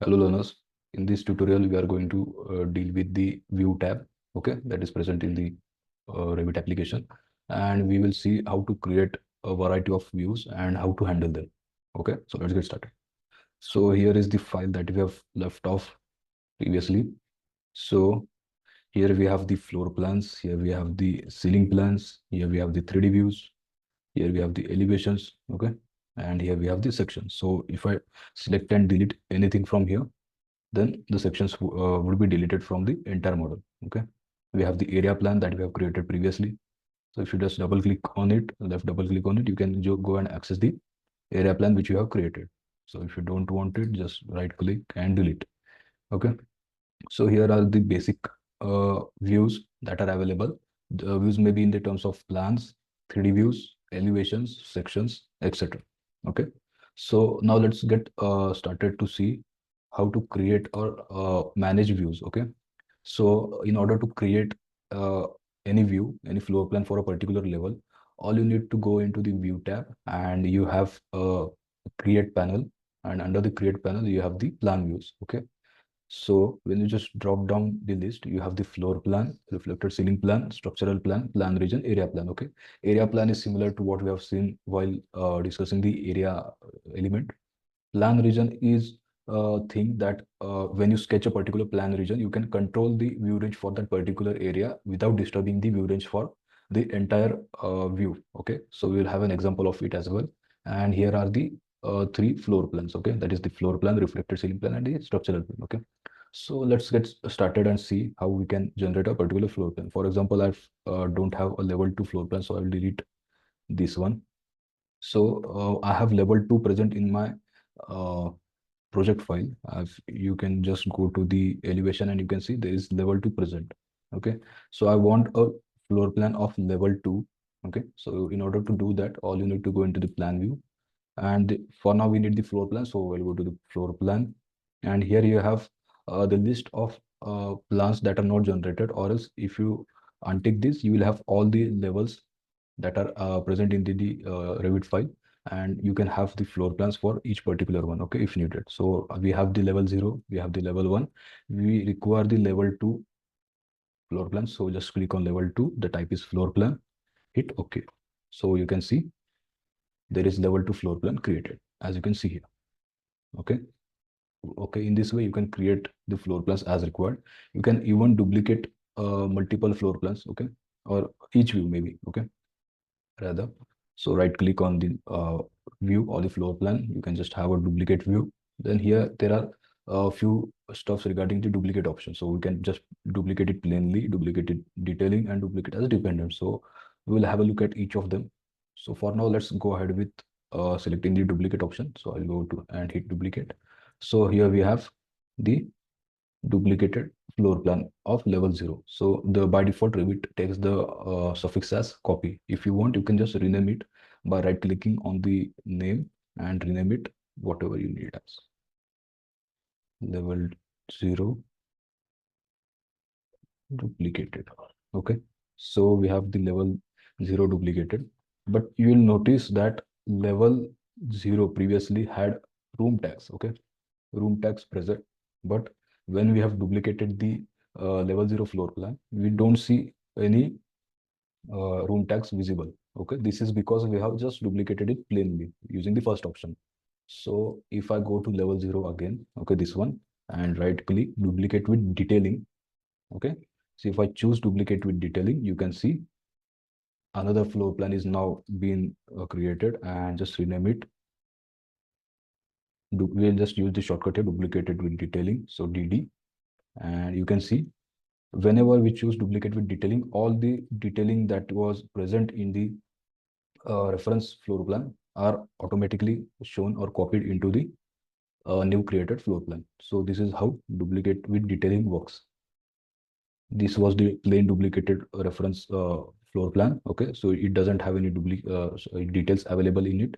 Hello learners, in this tutorial we are going to deal with the view tab, okay, that is present in the Revit application, and we will see how to create a variety of views and how to handle them. Okay, so let's get started. So here is the file that we have left off previously. So here we have the floor plans, here we have the ceiling plans, here we have the 3D views, here we have the elevations, okay, and here we have the sections. So if I select and delete anything from here, then the sections would be deleted from the entire model. Okay, we have the area plan that we have created previously. So if you just double click on it, left double click on it, you can go and access the area plan which you have created. So if you don't want it, just right click and delete. Okay, so here are the basic views that are available. The views may be in the terms of plans, 3D views, elevations, sections, etc. Okay, so now let's get started to see how to create or manage views. Okay, so in order to create uh, any view, any floor plan for a particular level, all you need to go into the view tab and you have a create panel, and under the create panel you have the plan views. Okay, so when you just drop down the list, you have the floor plan, reflected ceiling plan, structural plan, plan region, area plan. Okay, area plan is similar to what we have seen while discussing the area element. Plan region is a thing that when you sketch a particular plan region, you can control the view range for that particular area without disturbing the view range for the entire view. Okay, so we'll have an example of it as well. And here are the three floor plans. Okay, that is the floor plan, reflected ceiling plan, and the structural plan. Okay, so let's get started and see how we can generate a particular floor plan. For example, I don't have a level 2 floor plan, so I'll delete this one. So I have level 2 present in my uh, project file. You can just go to the elevation and you can see there is level 2 present. Okay, so I want a floor plan of level 2. Okay, so in order to do that, all you need to go into the plan view, and for now we need the floor plan, so we'll go to the floor plan, and here you have the list of plans that are not generated, or else if you untick this, you will have all the levels that are present in the Revit file, and you can have the floor plans for each particular one, okay, if needed. So we have the level 0, we have the level 1, we require the level 2 floor plan, so just click on level 2, the type is floor plan, hit OK. So you can see there is level 2 floor plan created, as you can see here. Okay, in this way you can create the floor plans as required. You can even duplicate multiple floor plans, okay, or each view maybe, okay, rather. So right click on the view or the floor plan, you can just have a duplicate view. Then here there are a few stuffs regarding the duplicate option, so we can just duplicate it plainly, duplicate it detailing, and duplicate as a dependent. So we will have a look at each of them. So for now, let's go ahead with selecting the duplicate option. So I'll go to and hit duplicate. So here we have the duplicated floor plan of level 0. So the by default Revit takes the suffix as copy. If you want, you can just rename it by right clicking on the name and rename it whatever you need as level 0 duplicated. Okay, so we have the level 0 duplicated, but you will notice that level 0 previously had room tags. Okay, room tags present, but when we have duplicated the level 0 floor plan, we don't see any room tags visible. Okay, this is because we have just duplicated it plainly using the first option. So if I go to level 0 again, okay, this one, and right click duplicate with detailing. Okay, so if I choose duplicate with detailing, you can see another floor plan is now being created, and just rename it. We'll just use the shortcut here, duplicated with detailing, so DD, and you can see whenever we choose duplicate with detailing, all the detailing that was present in the reference floor plan are automatically shown or copied into the new created floor plan. So this is how duplicate with detailing works. This was the plain duplicated reference floor plan. Okay, so it doesn't have any details available in it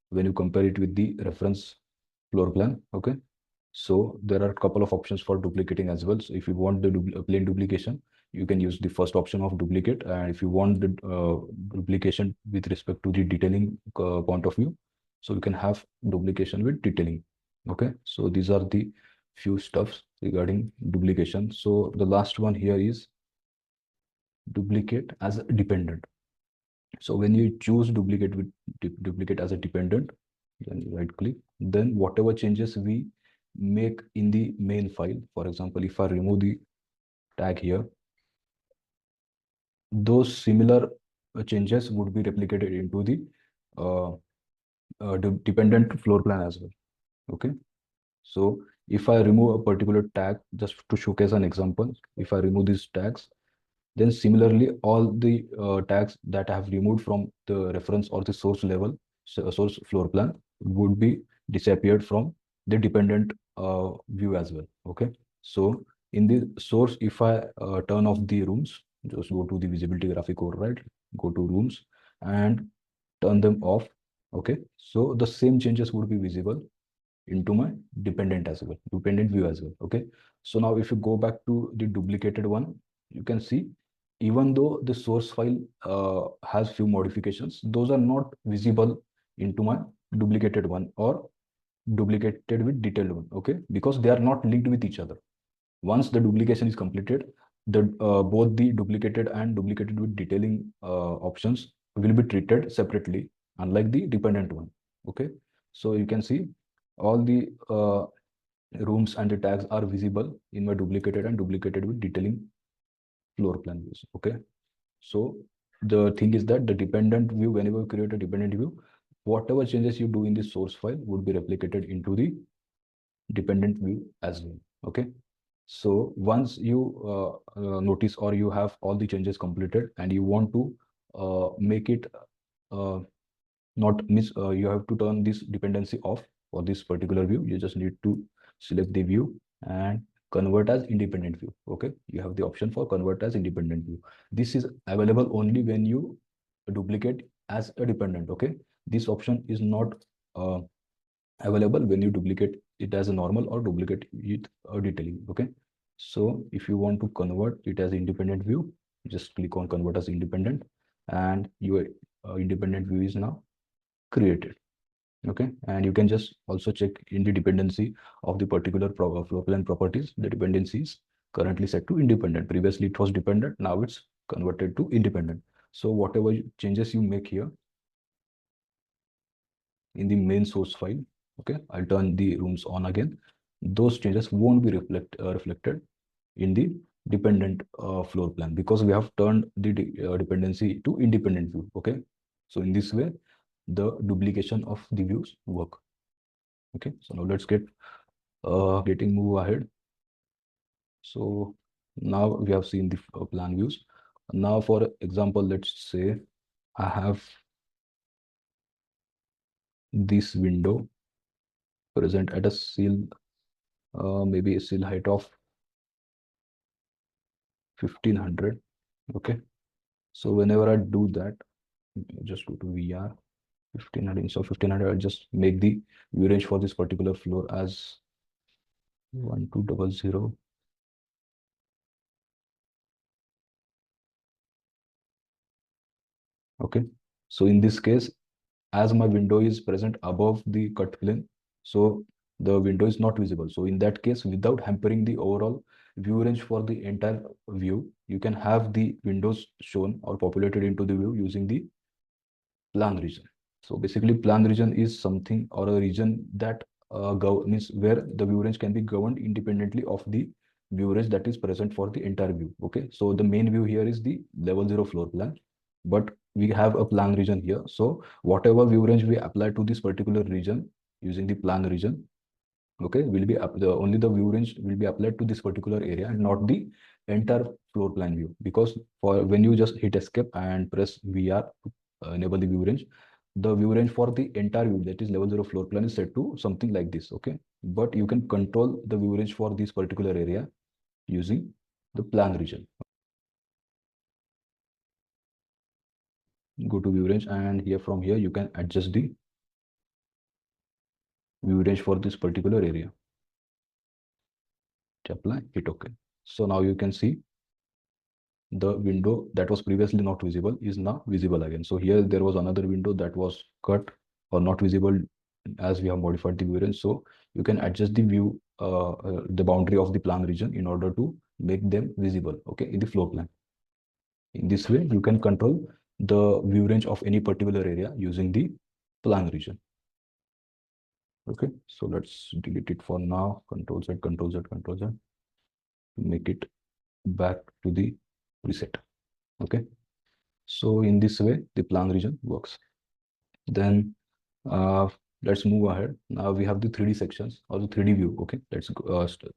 when you compare it with the reference floor plan. Okay, so there are a couple of options for duplicating as well. So if you want the plain duplication, you can use the first option of duplicate, and if you want the duplication with respect to the detailing point of view, so you can have duplication with detailing. Okay, so these are the few stuffs regarding duplication. So the last one here is duplicate as a dependent. So when you choose duplicate with duplicate as a dependent, then you right click, then whatever changes we make in the main file, for example, if I remove the tag here, those similar changes would be replicated into the uh, dependent floor plan as well. Okay. So if I remove a particular tag, just to showcase an example, if I remove these tags, then similarly, all the tags that I have removed from the reference or the source level, so source floor plan would be disappeared from the dependent view as well. Okay. So in the source, if I turn off the rooms, just go to the visibility graphic override, go to rooms and turn them off. Okay. So the same changes would be visible into my dependent as well, dependent view as well. Okay. So now if you go back to the duplicated one, you can see even though the source file has few modifications, those are not visible into my duplicated one or duplicated with detailed one. Okay. Because they are not linked with each other. Once the duplication is completed, the both the duplicated and duplicated with detailing options will be treated separately, unlike the dependent one. Okay. So you can see all the rooms and the tags are visible in my duplicated and duplicated with detailing floor plan views. Okay. So the thing is that the dependent view, whenever you create a dependent view, whatever changes you do in the source file would be replicated into the dependent view as well. Okay. So once you notice or you have all the changes completed and you want to make it uh, not miss, you have to turn this dependency off for this particular view. You just need to select the view and convert as independent view. Okay. You have the option for convert as independent view. This is available only when you duplicate as a dependent. Okay. This option is not uh, available when you duplicate it as a normal or duplicate it a detailing. Okay. So if you want to convert it as independent view, just click on convert as independent and your independent view is now created. Okay. And you can just also check in the dependency of the particular floor plan properties. The dependency is currently set to independent. Previously it was dependent. Now it's converted to independent. So whatever changes you make here in the main source file, okay, I'll turn the rooms on again. Those changes won't be reflected in the dependent floor plan because we have turned the dependency to independent view. Okay. So in this way, the duplication of the views work. Okay. So now let's getting move ahead. So now we have seen the plan views. Now for example, let's say I have this window present at a sill, maybe a sill height of 1500. Okay. So whenever I do that, just go to VR 1500. So 1500, I'll just make the view range for this particular floor as 1200. Okay. So in this case, as my window is present above the cut plane, so the window is not visible. So in that case, without hampering the overall view range for the entire view, you can have the windows shown or populated into the view using the plan region. So basically, plan region is something or a region that means where the view range can be governed independently of the view range that is present for the entire view. Okay, so the main view here is the level 0 floor plan, but we have a plan region here. So whatever view range we apply to this particular region using the plan region, okay, will be up the only the view range will be applied to this particular area and not the entire floor plan view, because for when you just hit escape and press VR to enable the view range, the view range for the entire view, that is level 0 floor plan, is set to something like this. Okay, but you can control the view range for this particular area using the plan region. Go to view range and here from here you can adjust the view range for this particular area. Apply, hit OK. So now you can see the window that was previously not visible is now visible again. So here there was another window that was cut or not visible as we have modified the view range. So you can adjust the view, the boundary of the plan region in order to make them visible, okay, in the floor plan. In this way, you can control the view range of any particular area using the plan region. Okay, so let's delete it for now. Control Z, Control Z, Control Z. Make it back to the preset. Okay, so in this way, the plan region works. Then let's move ahead. Now we have the 3D sections or the 3D view. Okay, let's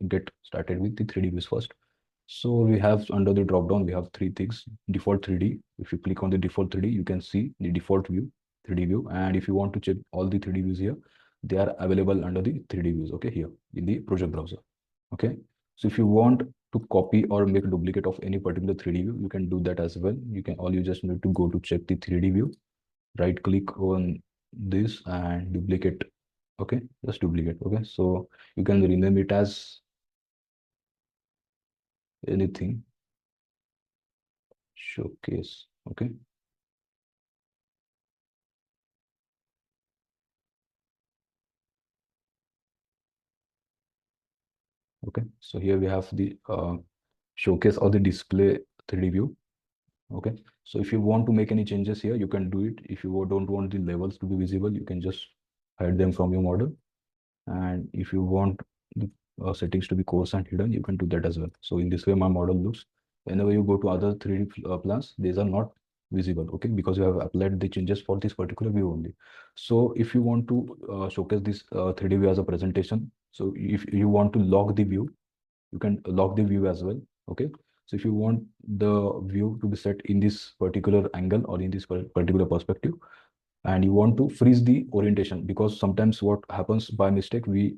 get started with the 3D views first. So we have under the drop down, we have three things. Default 3D. If you click on the default 3D, you can see the default view, 3D view. And if you want to check all the 3D views here, they are available under the 3D views, okay, here in the project browser. Okay, so if you want to copy or make a duplicate of any particular 3D view, you can do that as well. All you just need to go to check the 3D view, right click on this and duplicate. Okay, just duplicate. Okay, so you can rename it as anything, showcase. Okay, okay, so here we have the showcase or the display 3D view. Okay, so if you want to make any changes here, you can do it. If you don't want the levels to be visible, you can just hide them from your model. And if you want the settings to be coarse and hidden, you can do that as well. So in this way, my model looks. Whenever you go to other 3D plans, these are not visible, okay, because you have applied the changes for this particular view only. So if you want to showcase this 3D view as a presentation, so if you want to lock the view, you can lock the view as well. Okay, so if you want the view to be set in this particular angle or in this particular perspective, and you want to freeze the orientation, because sometimes what happens by mistake, we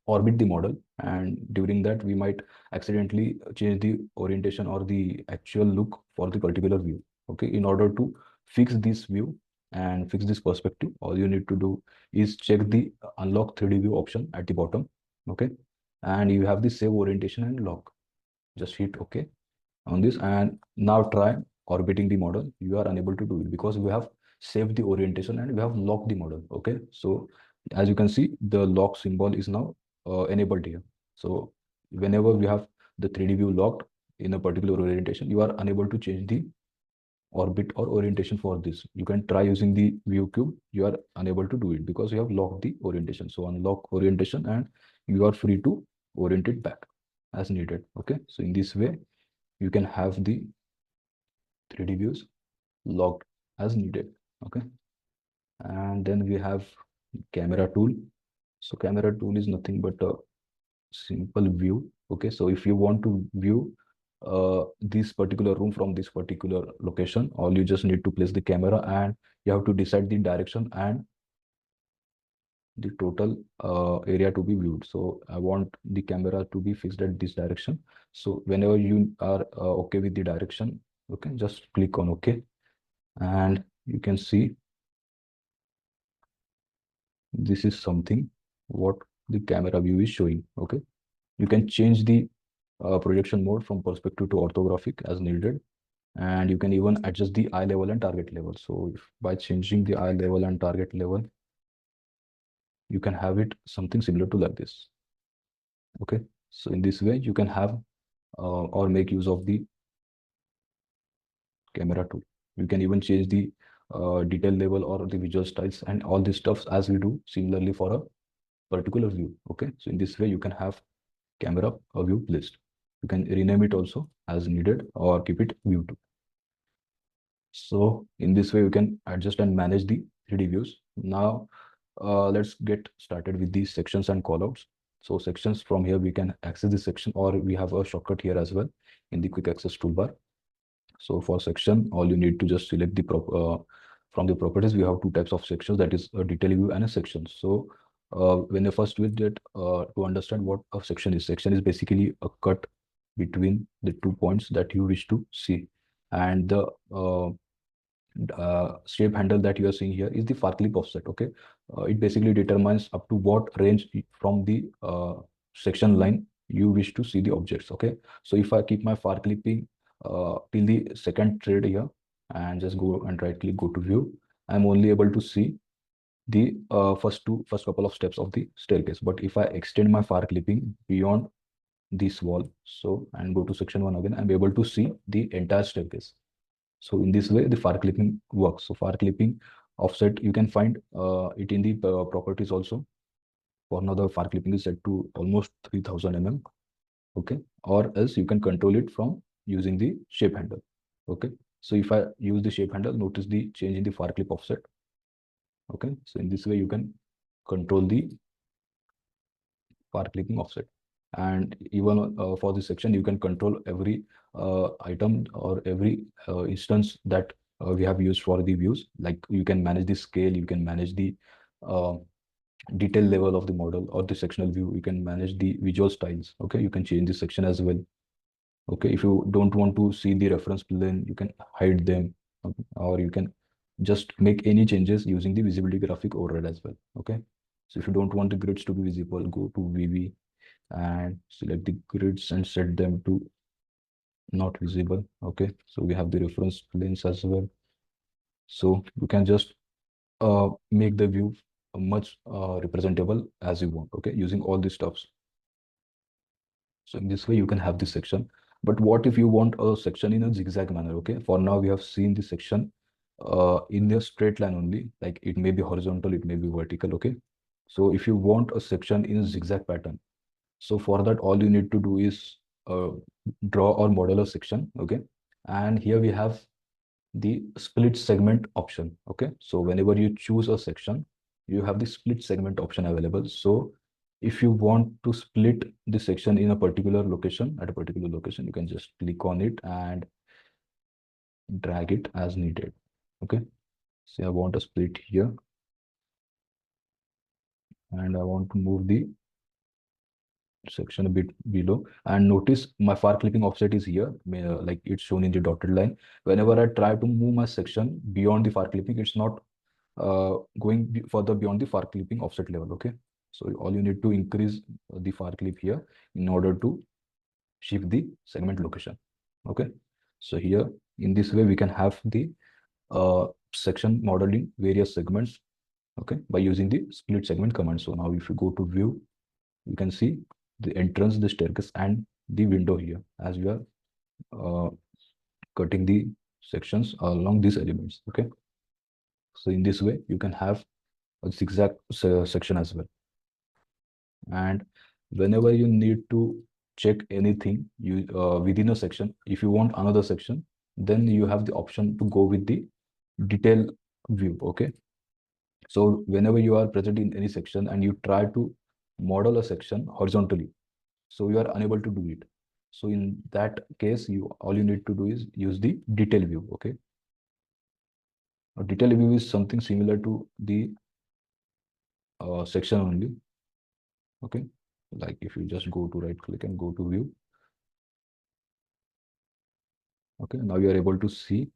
orbit the model, and during that we might accidentally change the orientation or the actual look for the particular view. Okay, in order to fix this view and fix this perspective, all you need to do is check the unlock 3D view option at the bottom. Okay, and you have the save orientation and lock. Just hit OK on this, and now try orbiting the model. You are unable to do it because we have saved the orientation and we have locked the model. Okay, so as you can see, the lock symbol is now enabled here. So whenever we have the 3D view locked in a particular orientation, you are unable to change the orbit or orientation for this. You can try using the view cube. You are unable to do it because you have locked the orientation. So unlock orientation and you are free to orient it back as needed. Okay, so in this way, you can have the 3D views locked as needed. Okay, and then we have camera tool. So camera tool is nothing but a simple view. Okay, so if you want to view this particular room from this particular location, all you just need to place the camera and you have to decide the direction and the total area to be viewed. So I want the camera to be fixed at this direction. So whenever you are okay with the direction, okay, just click on OK, and you can see this is something what the camera view is showing. Okay, you can change the projection mode from perspective to orthographic as needed, and you can even adjust the eye level and target level. So if by changing the eye level and target level, you can have it something similar to like this. Okay, so in this way you can have or make use of the camera tool. You can even change the detail level or the visual styles and all this stuff as we do similarly for a particular view. Okay, so in this way you can have camera view placed. You can rename it also as needed or keep it view 2. So in this way you can adjust and manage the 3D views. Now let's get started with these sections and callouts. So sections, from here we can access the section, or we have a shortcut here as well in the quick access toolbar. So for section, all you need to just select the from the properties. We have two types of sections, that is a detail view and a section. So when you first will get to understand what a section is basically a cut between the 2 points that you wish to see, and the shape handle that you are seeing here is the far clip offset. Okay, it basically determines up to what range from the section line you wish to see the objects. Okay, so if I keep my far clipping till the second thread here and just go and right click, go to view, I'm only able to see the first couple of steps of the staircase. But if I extend my far clipping beyond this wall, so and go to section 1 again, I'm able to see the entire staircase. So in this way, the far clipping works. So far clipping offset, you can find it in the properties also. For now, the far clipping is set to almost 3000 mm. Okay, or else you can control it from using the shape handle. Okay, so if I use the shape handle, notice the change in the far clip offset. Okay, so in this way you can control the far clipping offset. And even for this section, you can control every item or every instance that we have used for the views. Like you can manage the scale, you can manage the uh, detail level of the model or the sectional view, you can manage the visual styles. Okay, you can change the section as well. Okay, if you don't want to see the reference plane, you can hide them. Okay? Or you can just make any changes using the visibility graphic override as well. Okay, so if you don't want the grids to be visible, go to VV and select the grids and set them to not visible. Okay, so we have the reference planes as well. So you can just make the view much representable as you want. Okay, using all these stuffs. So in this way, you can have this section. But what if you want a section in a zigzag manner? Okay, for now we have seen the section in a straight line only. Like it may be horizontal, it may be vertical. Okay, so if you want a section in a zigzag pattern, so for that, all you need to do is draw or model a section. Okay, and here we have the split segment option. Okay, so whenever you choose a section, you have the split segment option available. So if you want to split the section in a particular location, at a particular location, you can just click on it and drag it as needed. Okay, so I want a split here and I want to move the section a bit below, and notice my far clipping offset is here, like it's shown in the dotted line. Whenever I try to move my section beyond the far clipping, it's not going further beyond the far clipping offset level. Okay, so all you need to increase the far clip here in order to shift the segment location. Okay, so here in this way we can have the section modeling various segments, okay, by using the split segment command. So now if you go to view, you can see the entrance, the staircase, and the window here, as we are uh, cutting the sections along these elements. Okay, so in this way you can have a zigzag section as well. And whenever you need to check anything you within a section, if you want another section, then you have the option to go with the detail view. Okay, so whenever you are present in any section and you try to model a section horizontally, so you are unable to do it. So in that case, you all you need to do is use the detail view. Okay, a detail view is something similar to the section only. Okay, like if you just go to right click and go to view. Okay, now you are able to see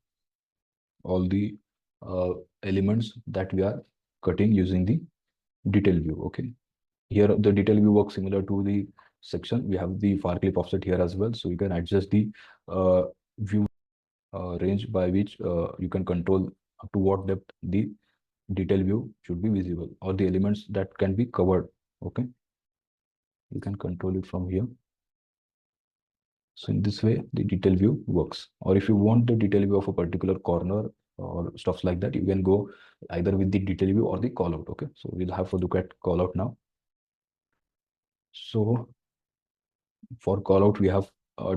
all the elements that we are cutting using the detail view. Okay, here the detail view works similar to the section. We have the far clip offset here as well, so you can adjust the view range by which you can control up to what depth the detail view should be visible, or the elements that can be covered. Okay, you can control it from here. So in this way, the detail view works. Or if you want the detail view of a particular corner or stuff like that, you can go either with the detail view or the call out. Okay, so we'll have a look at call out now. So for call out, we have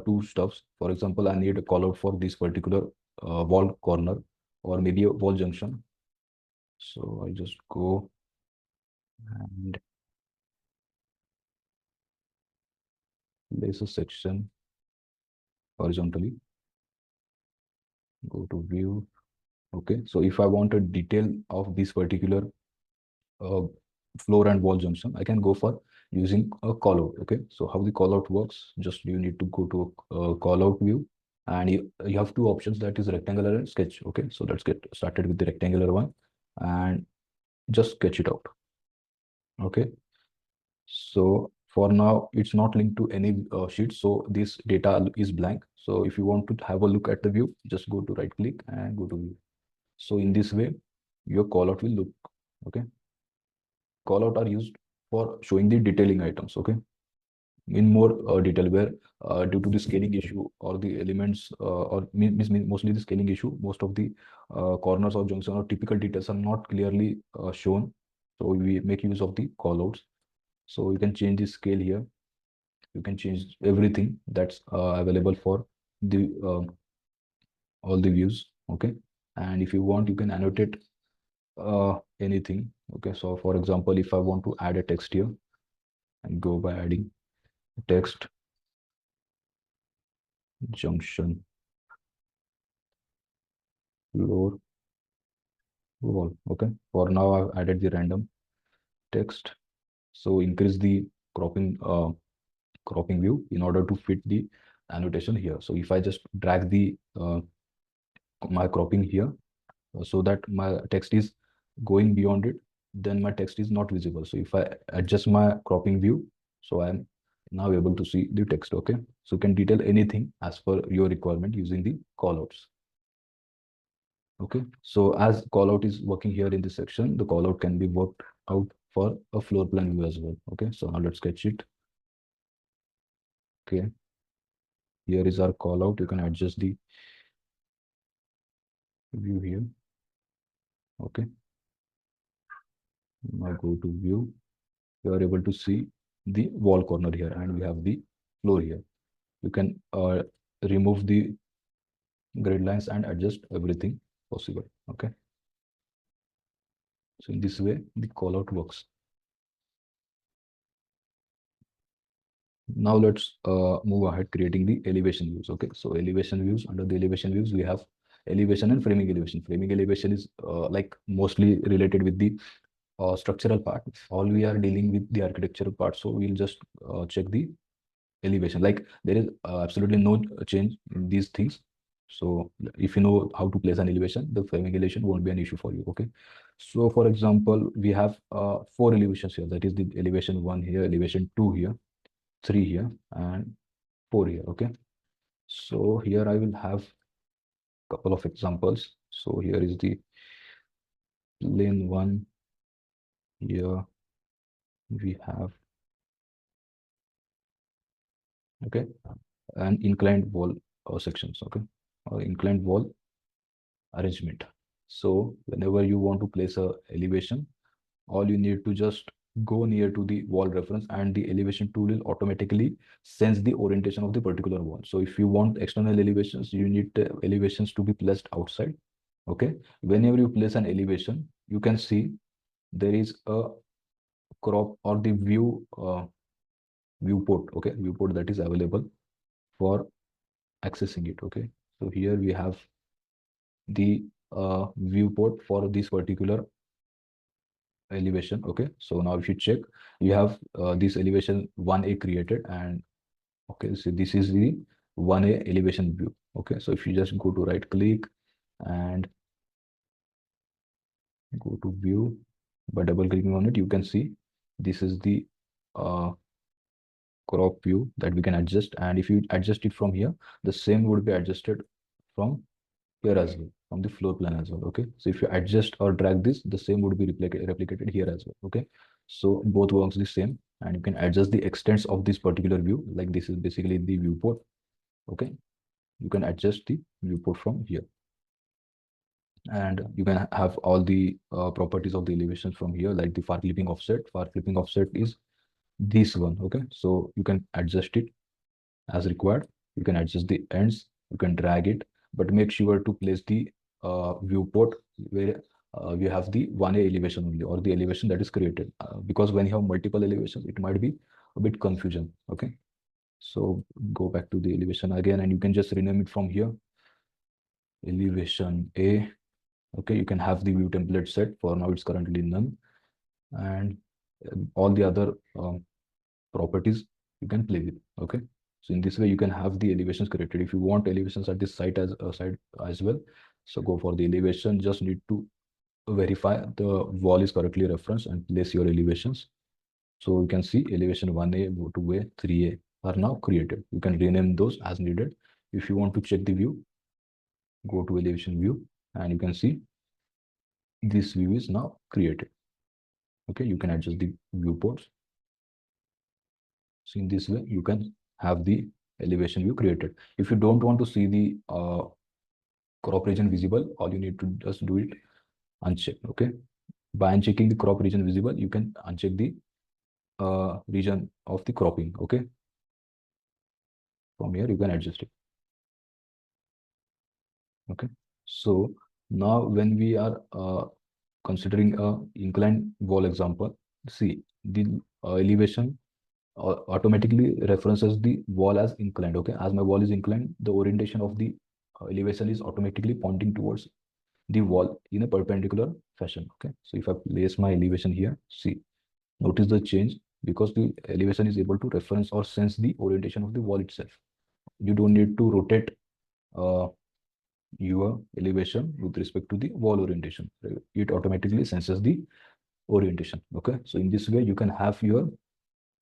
two stuffs. For example, I need a call out for this particular wall corner or maybe a wall junction. So I just go and place a section horizontally. Go to view. Okay, so if I want a detail of this particular uh, floor and wall junction, I can go for using a call out. Okay, so how the call out works, just you need to go to a call out view, and you have two options, that is rectangular and sketch. Okay, so let's get started with the rectangular one and just sketch it out. Okay, so for now it's not linked to any sheet, so this data is blank. So if you want to have a look at the view, just go to right click and go to view. So in this way your call out will look. Okay, call out are used for showing the detailing items, okay, in more detail, where due to the scaling issue or the elements or mostly the scaling issue, most of the corners or junction or typical details are not clearly shown. So we make use of the callouts. So you can change the scale here. You can change everything that's available for the all the views, okay. And if you want, you can annotate anything, okay. So for example, if I want to add a text here, and go by adding text junction floor wall, okay. For now I've added the random text. So increase the cropping view in order to fit the annotation here. So if I just drag the my cropping here, so that my text is going beyond it, then my text is not visible. So if I adjust my cropping view, so I'm now able to see the text, okay. So you can detail anything as per your requirement using the callouts. Okay, so as callout is working here in this section, the callout can be worked out for a floor plan view as well. Okay, so now let's sketch it. Okay, here is our callout. You can adjust the view here. Okay, now go to view. You are able to see the wall corner here, and we have the floor here. You can remove the grid lines and adjust everything possible. Okay, so in this way the callout works. Now let's move ahead creating the elevation views. Okay, so elevation views, under the elevation views we have elevation and framing elevation. Framing elevation is like mostly related with the structural part. All we are dealing with the architectural part, so we'll just check the elevation. Like there is absolutely no change in these things. So if you know how to place an elevation, the framing elevation won't be an issue for you. Okay, so for example, we have four elevations here. That is the elevation 1 here, elevation 2 here, 3 here, and 4 here. Okay, so here I will have a couple of examples. So here is the plane 1. Here we have, okay, an inclined wall sections, okay, or inclined wall arrangement. So whenever you want to place a elevation, all you need to just go near to the wall reference, and the elevation tool will automatically sense the orientation of the particular wall. So if you want external elevations, you need the elevations to be placed outside. Okay, whenever you place an elevation, you can see there is a crop or the viewport, okay, viewport that is available for accessing it. Okay, so here we have the viewport for this particular elevation. Okay, so now if you check, you have this elevation 1A created, and okay, so this is the 1A elevation view. Okay, so if you just go to right click and go to view, by double clicking on it, you can see this is the uh, crop view that we can adjust. And if you adjust it from here, the same would be adjusted from here as well, from the floor plan as well. Okay, so if you adjust or drag this, the same would be replicated here as well. Okay, so both works the same, and you can adjust the extents of this particular view. Like this is basically the viewport. Okay, you can adjust the viewport from here, and you can have all the properties of the elevations from here, like the far clipping offset. Far clipping offset is this one. Okay, so you can adjust it as required. You can adjust the ends, you can drag it, but make sure to place the viewport where we have the 1A elevation only, or the elevation that is created, because when you have multiple elevations, it might be a bit confusion. Okay, so go back to the elevation again, and you can just rename it from here, elevation A. Okay, you can have the view template set. For now it's currently none, and all the other properties you can play with. Okay, so in this way you can have the elevations created. If you want elevations at this site as well, so go for the elevation. Just need to verify the wall is correctly referenced and place your elevations. So you can see elevation 1A, 2A, 3A are now created. You can rename those as needed. If you want to check the view, go to elevation view, and you can see this view is now created. Okay, you can adjust the viewports. So in this way, you can have the elevation view created. If you don't want to see the crop region visible, all you need to just do it uncheck. Okay, by unchecking the crop region visible, you can uncheck the region of the cropping. Okay, from here you can adjust it. Okay, so now when we are considering a inclined wall example, see the elevation automatically references the wall as inclined. Okay, as my wall is inclined, the orientation of the elevation is automatically pointing towards the wall in a perpendicular fashion. Okay, so if I place my elevation here, see, notice the change because the elevation is able to reference or sense the orientation of the wall itself. You don't need to rotate uh, your elevation with respect to the wall orientation. It automatically senses the orientation. Okay, so in this way you can have your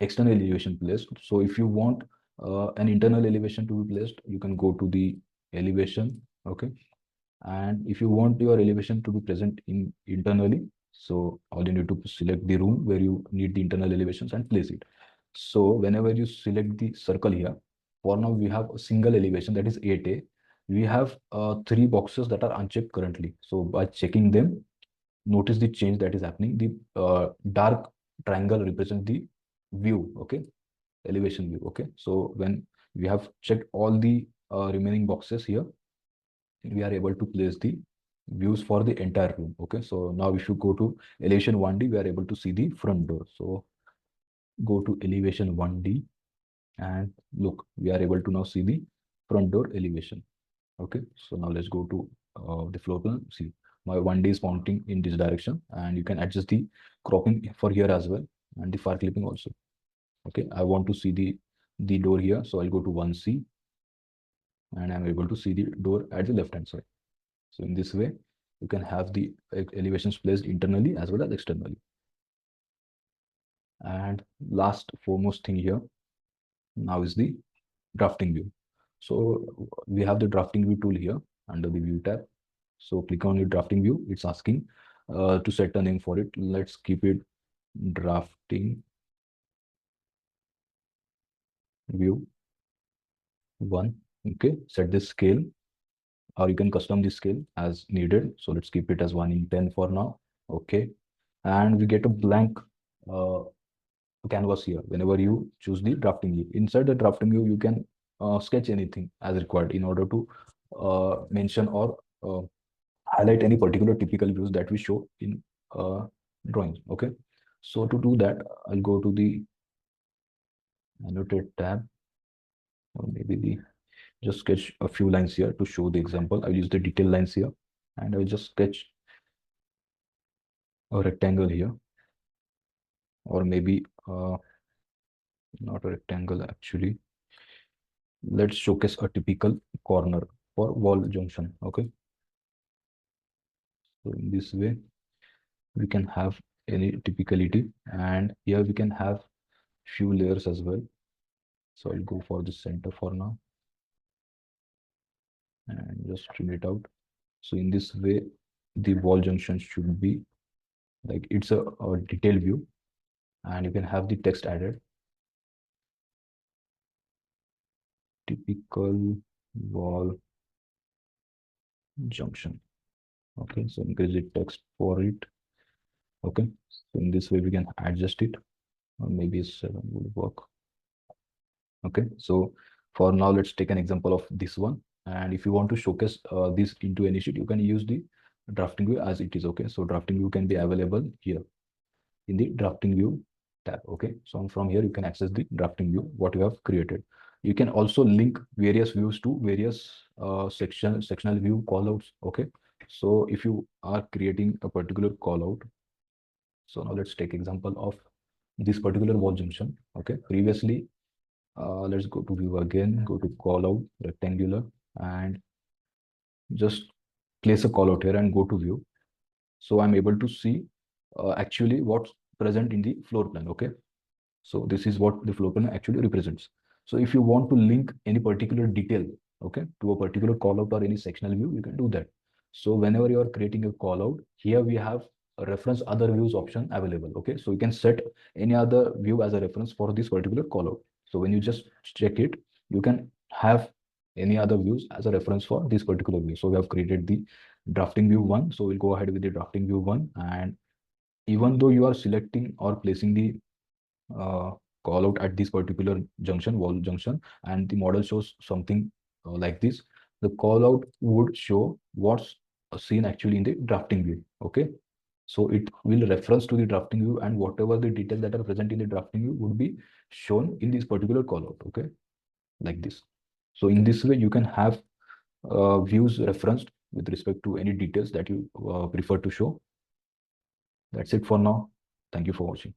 external elevation placed. So if you want an internal elevation to be placed, you can go to the elevation. Okay, and if you want your elevation to be present in internally, so all you need to select the room where you need the internal elevations and place it. So whenever you select the circle here, for now we have a single elevation, that is 8A. We have three boxes that are unchecked currently. So by checking them, notice the change that is happening. The dark triangle represents the view. Okay, elevation view. Okay, so when we have checked all the remaining boxes here, we are able to place the views for the entire room. Okay, so now if you go to elevation 1D, we are able to see the front door. So go to elevation 1D and look, we are able to now see the front door elevation. Okay, so now let's go to the floor plan. See, my 1D is pointing in this direction, and you can adjust the cropping for here as well, and the far clipping also. Okay, I want to see the door here, so I'll go to 1C, and I'm able to see the door at the left hand side. So in this way, you can have the elevations placed internally as well as externally. And last foremost thing here now is the drafting view. So we have the drafting view tool here under the view tab. So click on the drafting view. It's asking to set a name for it. Let's keep it drafting view 1. Okay, set the scale, or you can custom the scale as needed. So let's keep it as 1:10 for now. Okay, and we get a blank canvas here whenever you choose the drafting view. Inside the drafting view, you can sketch anything as required in order to mention or highlight any particular typical views that we show in drawings. Okay, so to do that, I'll go to the annotate tab, or maybe the just sketch a few lines here to show the example. I'll use the detail lines here, and I'll just sketch a rectangle here, or maybe not a rectangle actually. Let's showcase a typical corner for wall junction. Okay, so in this way we can have any typicality, and here we can have few layers as well. So I'll go for the center for now and just trim it out. So in this way, the wall junction should be like it's a detailed view, and you can have the text added. Typical wall junction. Okay, so increase the text for it. Okay, so in this way we can adjust it, or maybe 7 will work. Okay, so for now let's take an example of this one, and if you want to showcase this into any sheet, you can use the drafting view as it is. Okay, so drafting view can be available here in the drafting view tab. Okay, so from here you can access the drafting view what you have created. You can also link various views to various sectional view callouts. Okay, so if you are creating a particular callout, so now let's take example of this particular wall junction. Okay, previously let's go to view again, go to callout rectangular, and just place a callout here and go to view. So I'm able to see actually what's present in the floor plan. Okay, so this is what the floor plan actually represents. So if you want to link any particular detail, okay, to a particular callout or any sectional view, you can do that. So whenever you are creating a callout, here we have reference other views option available. Okay, so you can set any other view as a reference for this particular callout. So when you just check it, you can have any other views as a reference for this particular view. So we have created the drafting view 1. So we'll go ahead with the drafting view 1, and even though you are selecting or placing the uh, call out at this particular junction, wall junction, and the model shows something like this, the call out would show what's seen actually in the drafting view. Okay, so it will reference to the drafting view, and whatever the details that are present in the drafting view would be shown in this particular call out. Okay, like this. So in this way, you can have views referenced with respect to any details that you prefer to show. That's it for now. Thank you for watching.